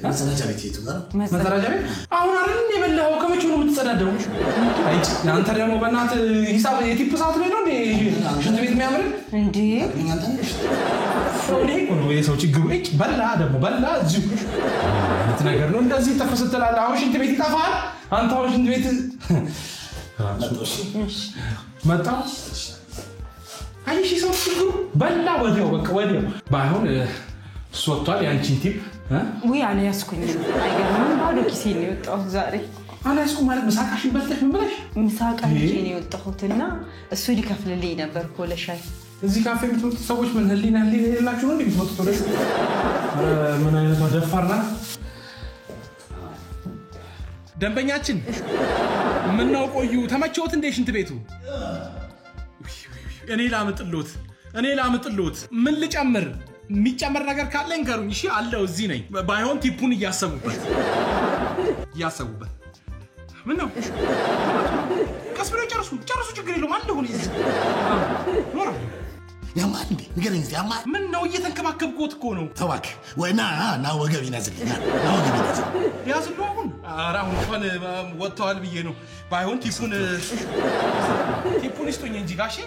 መጸዳጃ ቤት የቱ ጋር መጸዳጃ ቤት አሁን አይደል የበላው ከመቼ ነው የምትጸዳደው አይ አንተ ደግሞ በእናት ሂሳብ የቲፕ ሰዓት ላይ ነው እንዴ ሽንት ቤት የሚያምር እንዴ እናንተ ነው የሰው ችግሩ እጭ በላ ደግሞ በላ እዚሁ ነገር ነው እንደዚህ ተፈስተላል አሁን ሽንት ቤት ይጣፋል አንተ አሁን ሽንት ቤት መጣ አይሽ ሰው ችግሩ በላ ወዲያው በቃ ወዲያው ባይሆን ሶቷል ያንቺን ቲፕ ወይ አለ ያስኩኝ አይገርምም ባዶ ኪሴ ነው የወጣው ዛሬ አላስኩ ማለት መሳቃሽን በልተሽ ምን ብለሽ መሳቃሽ ነው የወጣሁትና እሱ ሊከፍልልኝ ነበር ኮለሻይ እዚህ ካፌ የምትወጡ ሰዎች ምን ህሊና የሌላችሁ ነው እንደምትወጡ ተረሽ ምን አይነት ደፋርና ደንበኛችን ምን ነው ቆዩ ተመቸውት እንደ ሽንት ቤቱ እኔ ላምጥሎት ምን ልጨምር የሚጨመር ነገር ካለ እንገሩኝ እሺ አለው እዚህ ነኝ ባይሆን ቲፑን እያሰቡበት ምን ነው ከስብረ ጨርሱ ችግር የለውም አለው ነው ኖራ ያማል እንዴ ንገረኝ ያማል ምን ነው እየተንከባከብኩት እኮ ነው ተባክ ወይና ወገብ ይነዝልኝ ወገብ ይነዝል ያዝሉ አሁን አራሁን እንኳን ወጥተዋል ብዬ ነው ባይሆን ቲፑን ይስጡኝ እንጂ ጋሼ